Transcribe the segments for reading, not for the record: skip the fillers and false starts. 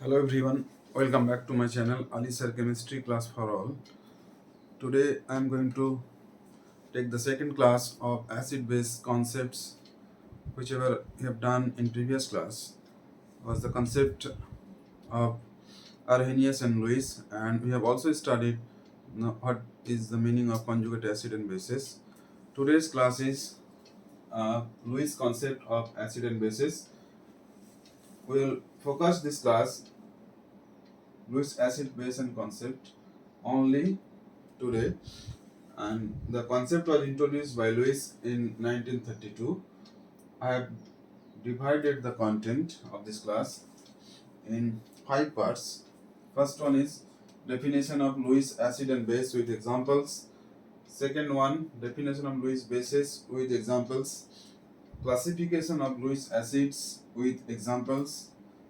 Hello everyone, welcome back to my channel Ali Sir Chemistry Class for All. Today I am going to take the second class of acid base concepts, whichever we have done in previous class was the concept of Arrhenius and Lewis, and we have also studied what is the meaning of conjugate acid and bases. Today's class is Lewis concept of acid and bases. We will focus this class Lewis acid base and concept only today, and the concept was introduced by Lewis in 1932. I have divided the content of this class in 5 parts. First one is definition of Lewis acid and base with examples. Second one, definition of Lewis bases with examples. Classification of Lewis acids with examples.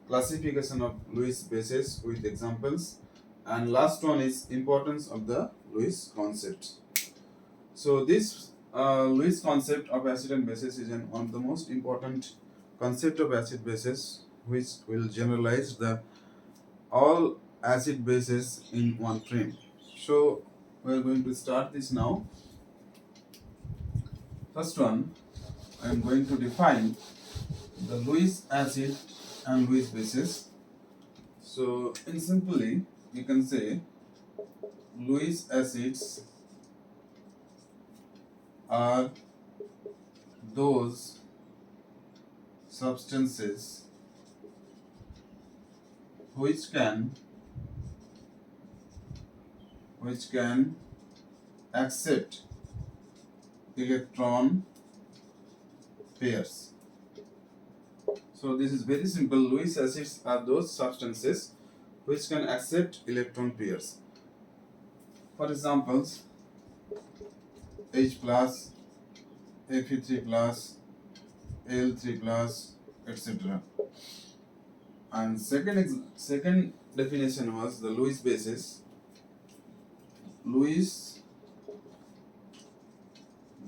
Classification of Lewis bases with examples. And last one is importance of the Lewis concept. So this Lewis concept of acid and bases is one of the most important concept of acid bases, which will generalize the all acid bases in one frame. So we are going to start this now. First one, I am going to define the Lewis acid and Lewis bases. So in simply, you can say Lewis acids are those substances which can accept electron pairs. So this is very simple. Lewis acids are those substances which can accept electron pairs. For examples, H plus, Fe3 plus, Al3 plus, etc. And second definition was the Lewis bases. Lewis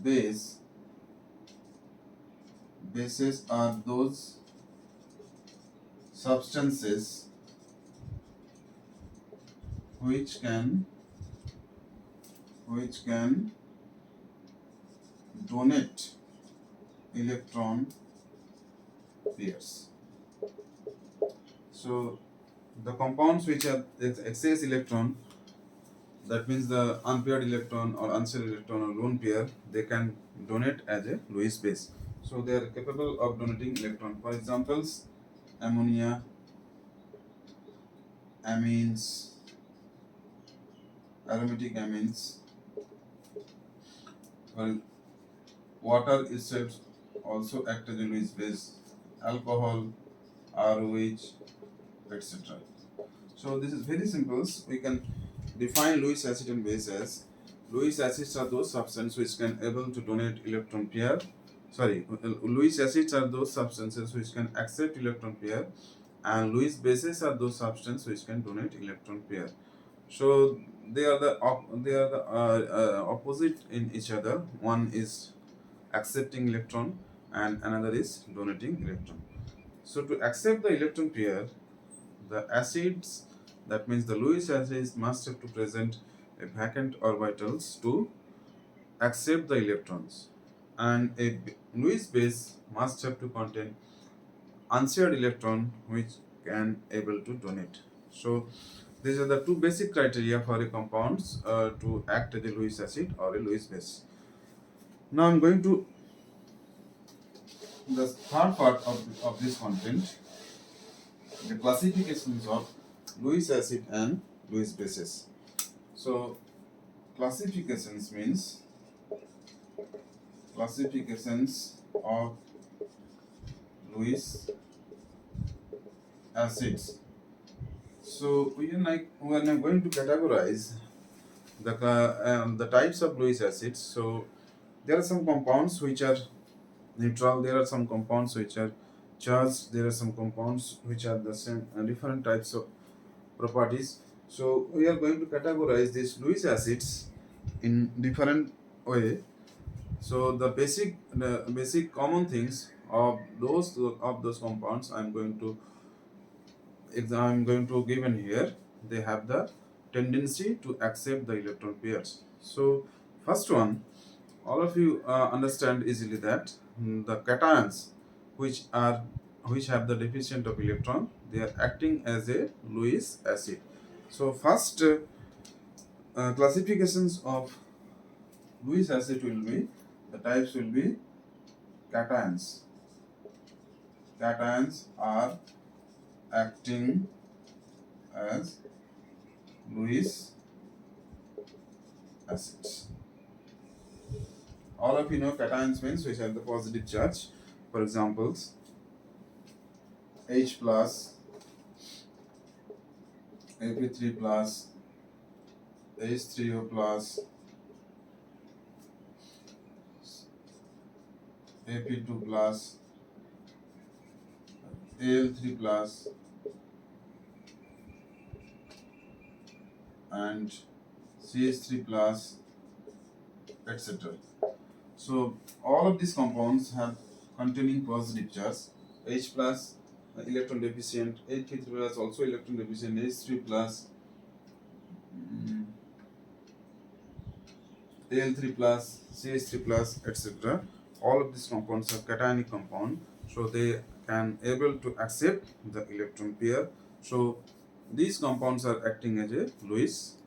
bases are those substances which can donate electron pairs. So the compounds which have excess electron, that means the unpaired electron or unshared electron or lone pair, they can donate as a Lewis base. So they are capable of donating electron. For examples, ammonia, amines, aromatic amines. Well, water itself also act as a Lewis base. Alcohol, ROH, etc. So this is very simple. We can define Lewis acid and base as Lewis acids are those substances which can able to donate electron pair. Lewis acids are those substances which can accept electron pair, and Lewis bases are those substances which can donate electron pair. So they are the opposite in each other. One is accepting electron and another is donating electron. So to accept the electron pair, the acids, that means the Lewis acids, must have to present a vacant orbitals to accept the electrons, and a Lewis base must have to contain unshared electron which can able to donate. So these are the two basic criteria for a compounds to act as a Lewis acid or a Lewis base. Now I'm going to the third part of this content, the classifications of Lewis acid and Lewis bases. So classifications means classifications of Lewis acids. So when I'm going to categorize the types of Lewis acids, so there are some compounds which are neutral, there are some compounds which are charged, there are some compounds which are the same different types of properties. So we are going to categorize these Lewis acids in different way. So the basic common things of those compounds I am going to I'm going to given here, they have the tendency to accept the electron pairs. So first one, all of you understand easily that the cations which have the deficient of electron, they are acting as a Lewis acid. So first classifications of Lewis acid will be, the types will be cations. Cations are acting as Lewis acids. All of you know cations means which have the positive charge. For examples, H plus, Ap3 plus, H3O plus, Ap2 plus, Al3 plus, and CH3 plus, etc. So all of these compounds have containing positive charge. H plus electron deficient, H3 plus also electron deficient, H3 plus, Al3 plus, CH3 plus, etc. All of these compounds are cationic compound, so they can able to accept the electron pair. So these compounds are acting as a Lewis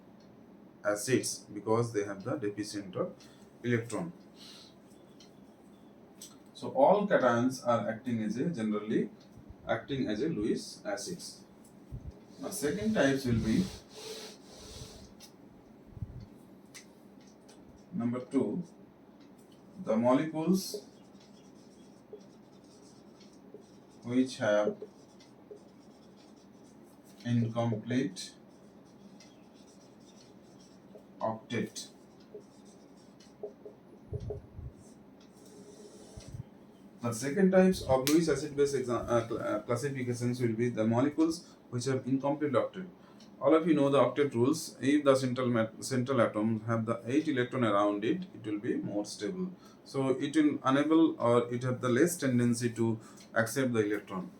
acids because they have the deficient of electron. So all cations are acting as a generally acting as a Lewis acids. Now second types will be number 2, the molecules which have incomplete octet. The second types of Lewis acid base classifications will be the molecules which have incomplete octet. All of you know the octet rules. If the central atom have the 8 electron around it, it will be more stable. So it will enable or it have the less tendency to accept the electron.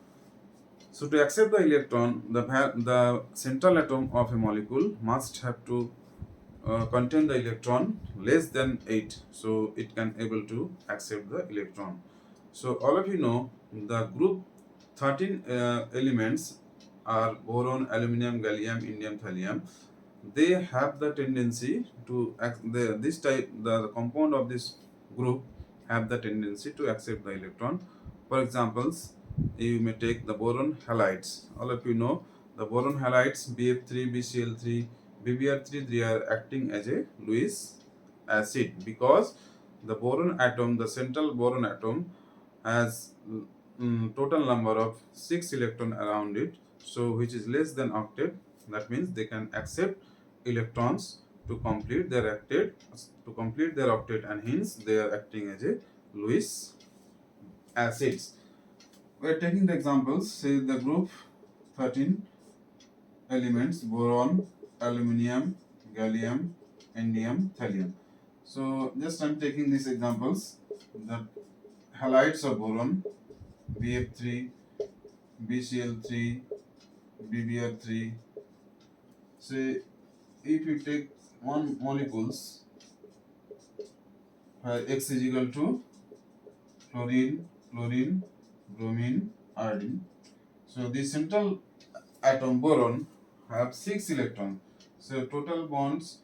So to accept the electron, the central atom of a molecule must have to contain the electron less than 8, so it can able to accept the electron. So all of you know the group 13 elements are boron, aluminum, gallium, indium, thallium. They have the tendency to the compound of this group have the tendency to accept the electron. For examples, you may take the boron halides. All of you know the boron halides, BF3, BCl3, BBr3, they are acting as a Lewis acid because the boron atom, the central boron atom, has total number of 6 electron around it, so which is less than octet. That means they can accept electrons to complete their octet, and hence they are acting as a Lewis acids. We are taking the examples, say the group 13 elements: boron, aluminum, gallium, indium, thallium. So just I'm taking these examples. The halides of boron, BF3, BCl3, BBr3. Say if you take one molecules where X is equal to chlorine, chlorine, bromine, iodine. So the central atom boron have 6 electrons. So total bonds,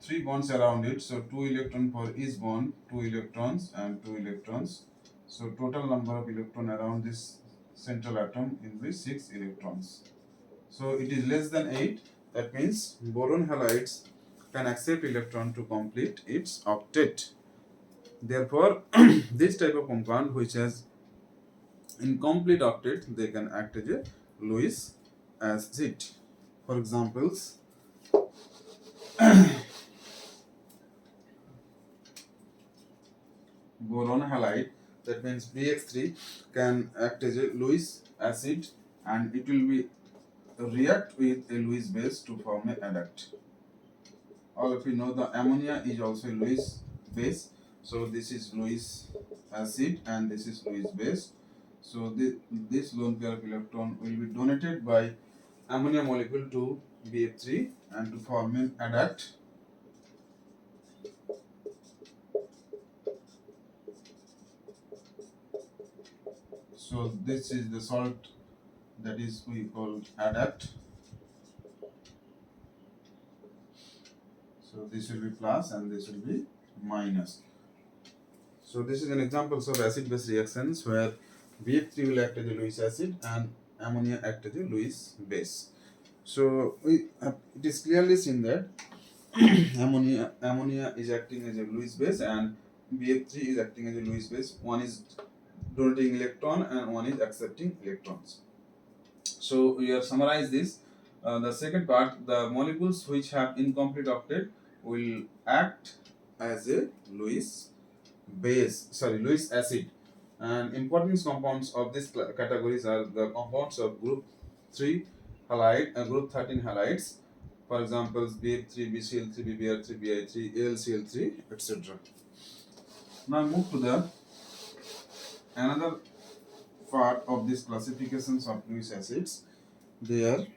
3 bonds around it. So 2 electrons for each bond, 2 electrons and 2 electrons. So total number of electrons around this central atom will be 6 electrons. So it is less than 8. That means boron halides can accept electron to complete its octet. Therefore, this type of compound which has incomplete octet, they can act as a Lewis acid. For examples, boron halide, that means BX3, can act as a Lewis acid, and it will be react with a Lewis base to form a adduct. All of you know the ammonia is also a Lewis base. So this is Lewis acid and this is Lewis base. So this lone pair of electron will be donated by ammonia molecule to BF3 and to form an adduct. So this is the salt that is we call adduct. So this will be plus and this will be minus. So this is an example of acid-base reactions where BF3 will act as a Lewis acid and ammonia act as a Lewis base. So it is clearly seen that ammonia is acting as a Lewis base and BF3 is acting as a Lewis base. One is donating electron and one is accepting electrons. So we have summarized this. The second part, the molecules which have incomplete octet will act as a Lewis Lewis acid. And important compounds of this categories are the compounds of group 3 halide and group 13 halides. For example, BF3, BCl3, BBr3, BI3, AlCl3, etc. Now move to the another part of this classifications of Lewis acids. They are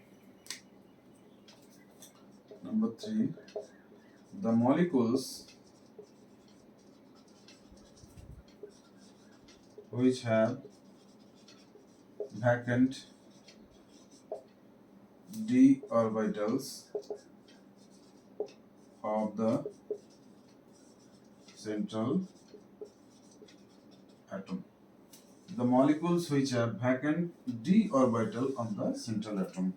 number 3, the molecules which have vacant d orbitals of the central atom. The molecules which have vacant d orbital of the central atom.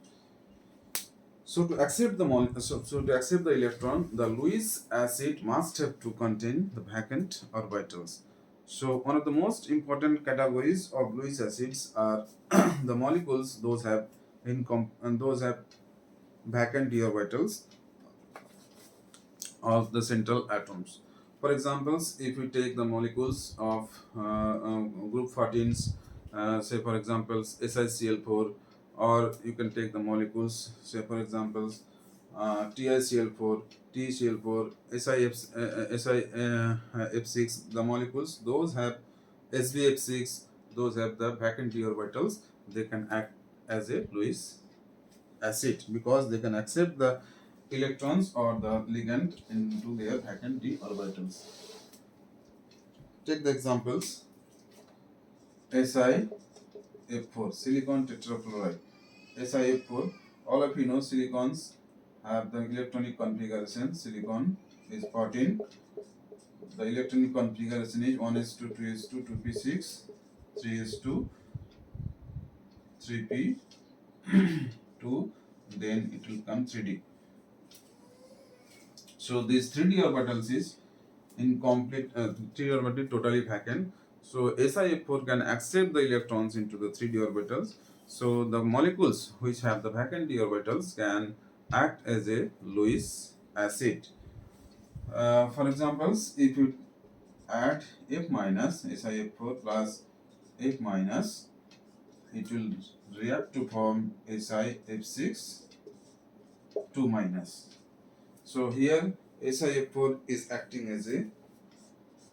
So to accept to accept the electron, the Lewis acid must have to contain the vacant orbitals. So one of the most important categories of Lewis acids are the molecules those have vacant d orbitals of the central atoms. For examples, if we take the molecules of group 14s, say for example SiCl4, or you can take the molecules, say for example TiCl4, TCl4, SiF6, the molecules those have SbF6, those have the vacant d orbitals, they can act as a Lewis acid because they can accept the electrons or the ligand into their vacant d orbitals. Take the examples SiF4, silicon tetrafluoride. SiF4, all of you know silicons have the electronic configuration. Silicon is 14. The electronic configuration is 1s2, 2s2, 2p6, 3s2, 3p2, then it will come 3d. So these 3d orbitals is incomplete, 3d orbital totally vacant. So SiF4 can accept the electrons into the 3d orbitals. So the molecules which have the vacant d orbitals can act as a Lewis acid. For examples, if you add F minus SiF4 plus F minus, it will react to form SiF6 2 minus. So here SiF4 is acting as a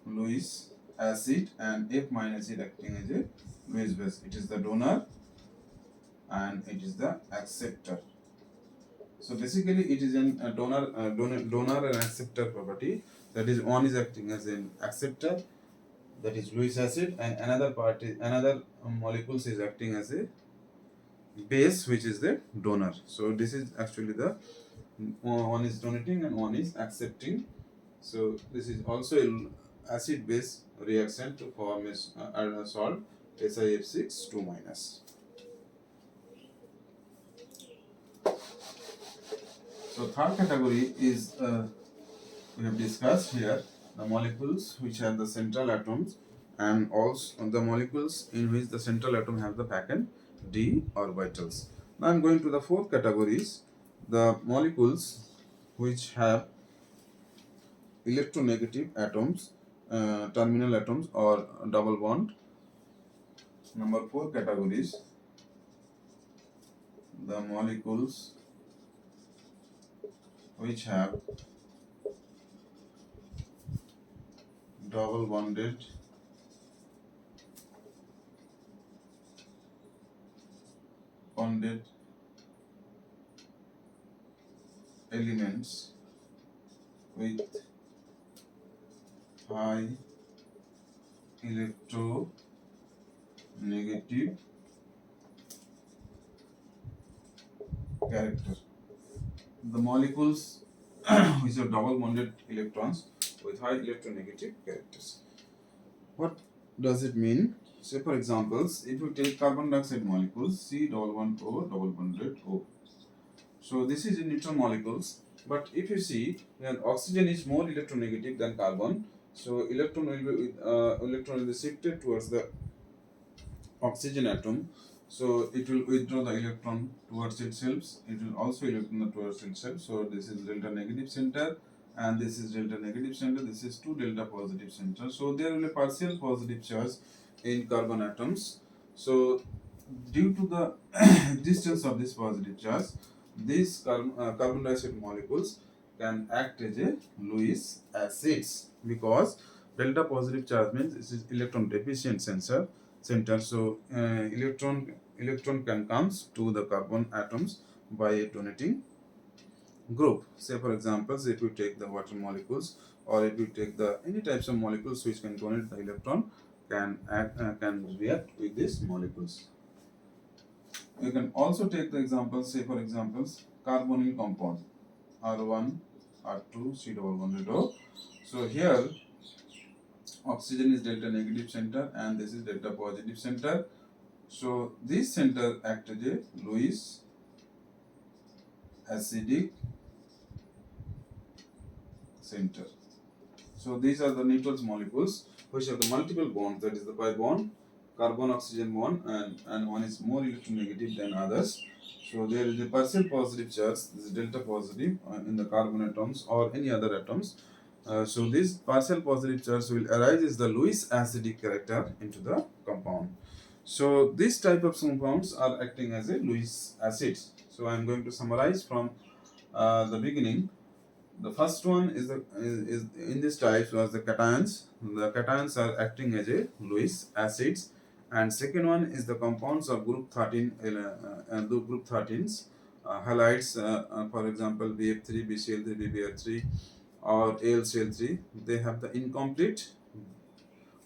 Lewis acid and F minus is acting as a Lewis base. It is the donor and it is the acceptor. So basically it is a donor and acceptor property. That is, one is acting as an acceptor, that is Lewis acid, and another molecules is acting as a base, which is the donor. So this is actually the one is donating and one is accepting. So this is also a acid base reaction to form a salt SiF6 2 minus. So third category is we have discussed here the molecules which have the central atoms and also the molecules in which the central atom have the vacant d orbitals. Now I am going to the fourth categories, the molecules which have electronegative atoms, terminal atoms or double bond. Number 4 categories, the molecules which have double bonded elements with high electronegative character. The molecules which are double bonded electrons with high electronegative characters. What does it mean? Say for examples, if you take carbon dioxide molecules C double bond O double bonded O. So this is in neutral molecules. But if you see, then oxygen is more electronegative than carbon. So electron will be shifted towards the oxygen atom. So it will withdraw the electron towards itself. It will also electron towards itself. So this is delta negative center, and this is delta negative center. This is two delta positive center. So there will be partial positive charge in carbon atoms. So due to the existence of this positive charge, these carbon dioxide molecules can act as a Lewis acids, because delta positive charge means this is electron deficient center. So electron can comes to the carbon atoms by a donating group. Say for example, if you take the water molecules, or if you take the any types of molecules which can donate the electron, can react with these molecules. You can also take the examples, say for examples, carbonyl compound R1, R2, C double bonded O. So here oxygen is delta negative center and this is delta positive center. So this center act as a Lewis acidic center. So these are the neutral molecules which have the multiple bonds, that is the pi bond, carbon oxygen bond, and one is more electronegative than others. So there is a partial positive charge, this is delta positive in the carbon atoms or any other atoms. So this partial positive charge will arise as the Lewis acidic character into the compound. So this type of compounds are acting as a Lewis acids. So I am going to summarize from the beginning. The first one is in this type was the cations. The cations are acting as a Lewis acids, and second one is the compounds of group 13 the group 13s halides, for example BF3, BCl3, BBr3 or AlCl3. They have the incomplete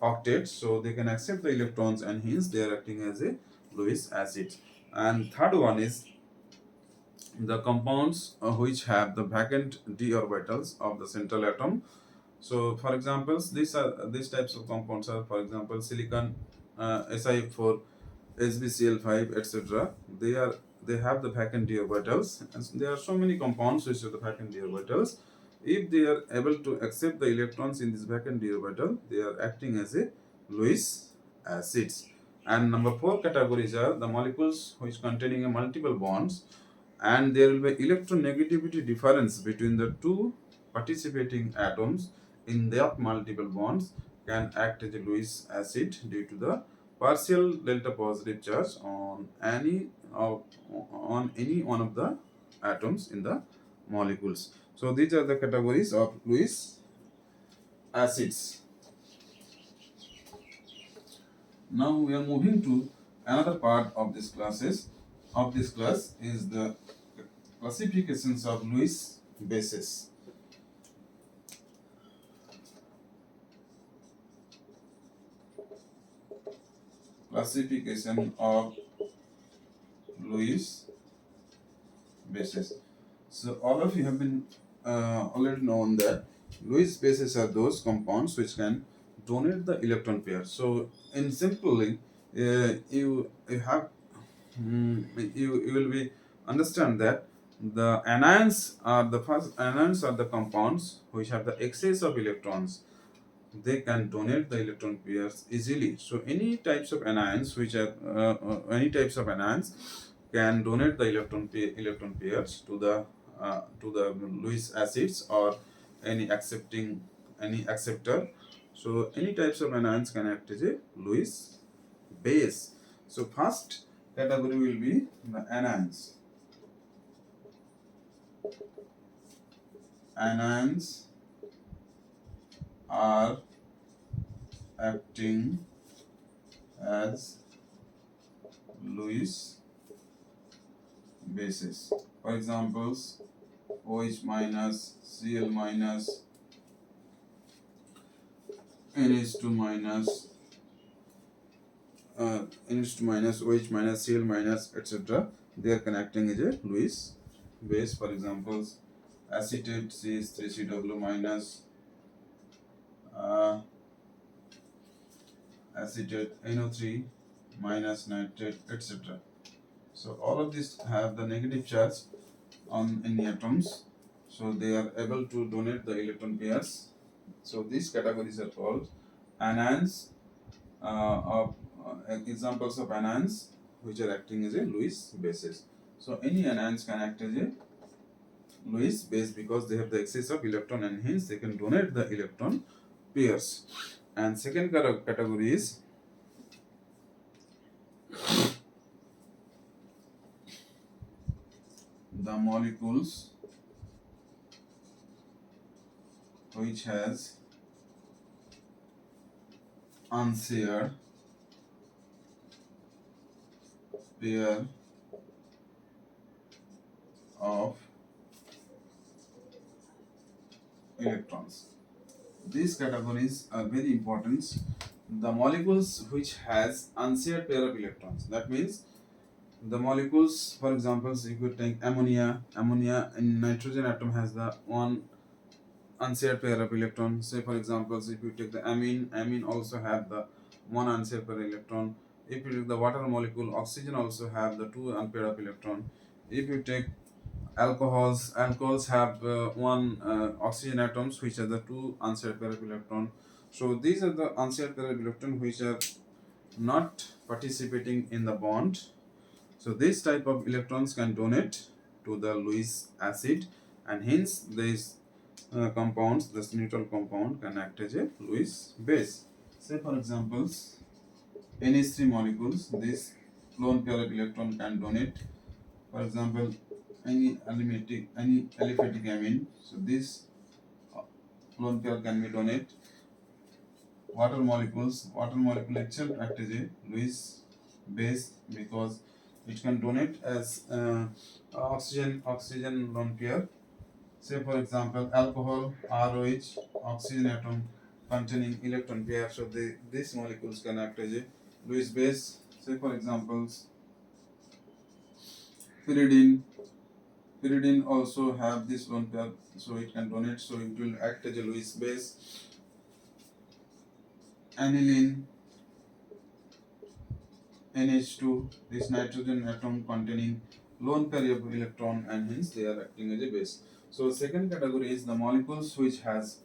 octet, so they can accept the electrons and hence they are acting as a Lewis acid. And third one is the compounds which have the vacant d orbitals of the central atom. So for examples, these types of compounds are, for example, silicon, Si4, SbCl5, etc. They have the vacant d orbitals, and there are so many compounds which have the vacant d orbitals. If they are able to accept the electrons in this vacant d orbital, they are acting as a Lewis acids. And number 4 categories are the molecules which containing a multiple bonds, and there will be electronegativity difference between the two participating atoms in their multiple bonds, can act as a Lewis acid due to the partial delta positive charge on any one of the atoms in the molecules. So these are the categories of Lewis acids. Now we are moving to another part of this class is the classifications of Lewis bases. Classification of Lewis bases. So all of you have been already known that Lewis bases are those compounds which can donate the electron pair. So in simply, you will be understand that the anions are the compounds which have the excess of electrons. They can donate the electron pairs easily. So any types of anions can donate the electron pairs to the Lewis acids or any acceptor. So any types of anions can act as a Lewis base. So first category will be the anions. Anions are acting as Lewis bases. For examples, OH minus, Cl minus, NH2 minus, NH2 minus, OH minus, Cl minus, etc. They are connecting as a Lewis base. For example, acetate CH3CW minus, acetate NO3 minus nitrate, etc. So all of these have the negative charge on any atoms, so they are able to donate the electron pairs. So these categories are called anions, of examples of anions which are acting as a Lewis bases. So any anions can act as a Lewis base because they have the excess of electron and hence they can donate the electron pairs. And second category is the molecules which has unshared pair of electrons. These categories are very important. The molecules which has unshared pair of electrons. That means the molecules, for example, if you take ammonia in nitrogen atom has the one unshared pair of electron. Say for example, if you take the amine also have the one unshared pair of electron. If you take the water molecule, oxygen also have the two unpaired of electron. If you take alcohols have one oxygen atoms which are the two unshared pair of electron. So these are the unshared pair of electron which are not participating in the bond. So this type of electrons can donate to the Lewis acid, and hence these compounds, this neutral compound can act as a Lewis base. Say for examples, NH3 molecules, this lone pair of electron can donate. For example, any aliphatic amine. So this lone pair can be donate. Water molecule itself act as a Lewis base because it can donate as oxygen lone pair. Say for example, alcohol ROH, oxygen atom containing electron pair. So these molecules can act as a Lewis base. Say for examples, pyridine also have this lone pair, so it can donate, so it will act as a Lewis base. Aniline, NH2, this nitrogen atom containing lone pair of electron, and hence they are acting as a base. So second category is the molecules which has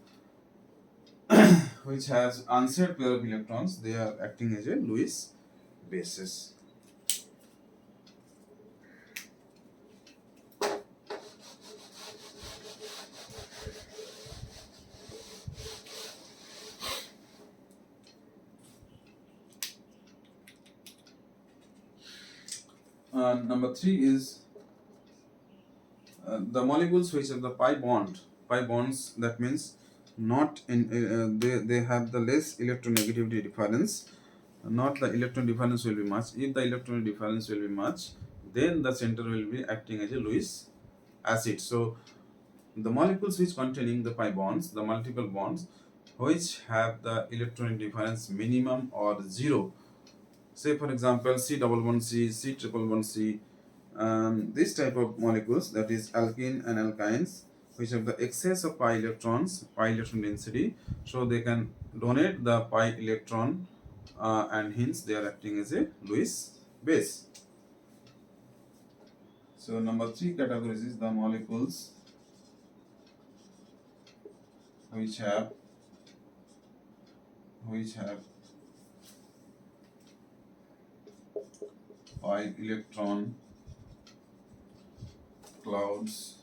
unshared pair of electrons. They are acting as a Lewis bases. Number 3 is the molecules which have the pi bonds. That means not in they have the less electronegativity difference. Not the electron difference will be much. If the electron difference will be much, then the center will be acting as a Lewis acid. So the molecules which containing the pi bonds, the multiple bonds, which have the electron difference minimum or zero. Say for example, C11C, C111C, this type of molecules, that is alkene and alkynes, which have the excess of pi electron density, so they can donate the pi electron, and hence they are acting as a Lewis base. So number 3 categories is the molecules which have pi electron clouds,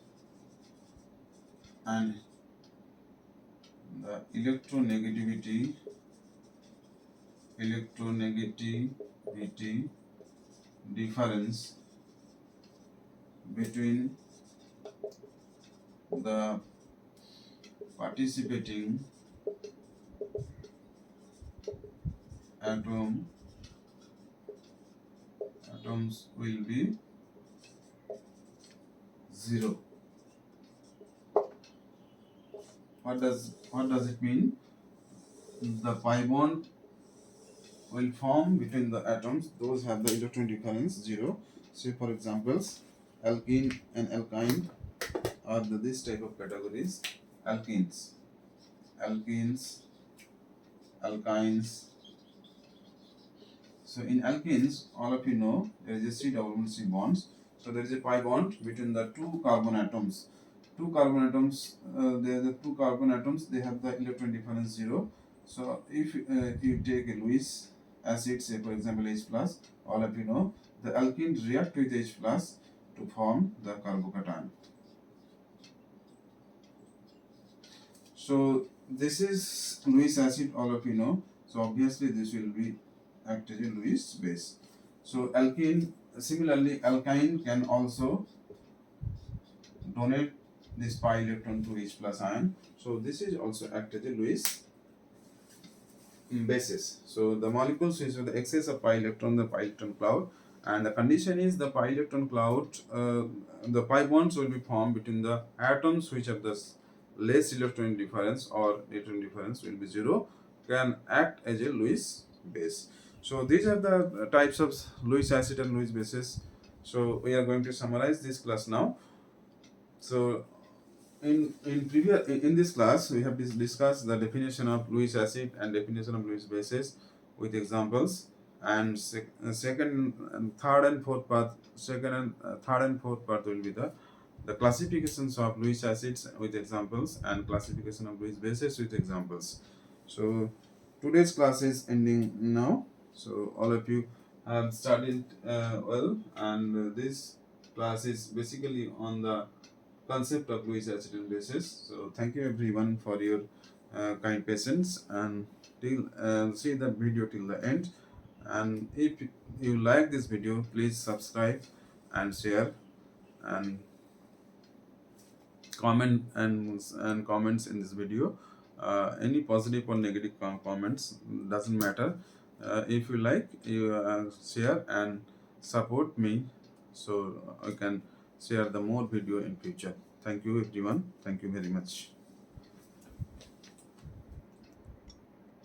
and the electronegativity difference between the participating atoms will be 0. what does it mean? The pi bond will form between the atoms. Those have the electron difference 0. So for examples, alkene and alkyne are this type of categories. Alkenes, alkynes. So in alkenes, all of you know there is a C double bond C bonds. So there is a pi bond between the two carbon atoms. Two carbon atoms. They have the electron difference 0. So if you take a Lewis acid, say for example H plus, all of you know the alkene react with H plus to form the carbocation. So this is Lewis acid, all of you know. So obviously this will be act as a Lewis base. So alkene, similarly alkyne can also donate this pi electron to H plus ion. So this is also act as a Lewis bases. So the molecules which have the excess of pi electron cloud, and the condition is the pi electron cloud, the pi bonds will be formed between the atoms which have the less electron difference or electron difference will be 0, can act as a Lewis base. So these are the types of Lewis acid and Lewis bases. So we are going to summarize this class now. So in this class we have discussed the definition of Lewis acid and definition of Lewis bases with examples, and second and third and fourth part will be the classifications of Lewis acids with examples and classification of Lewis bases with examples. So today's class is ending now. So all of you have studied well, and this class is basically on the concept of Lewis acid and bases. So thank you everyone for your kind patience, and till see the video till the end. And if you like this video, please subscribe and share and comment and comments in this video. Any positive or negative comments doesn't matter. If you like, you share and support me, so I can share the more video in future. Thank you everyone. Thank you very much.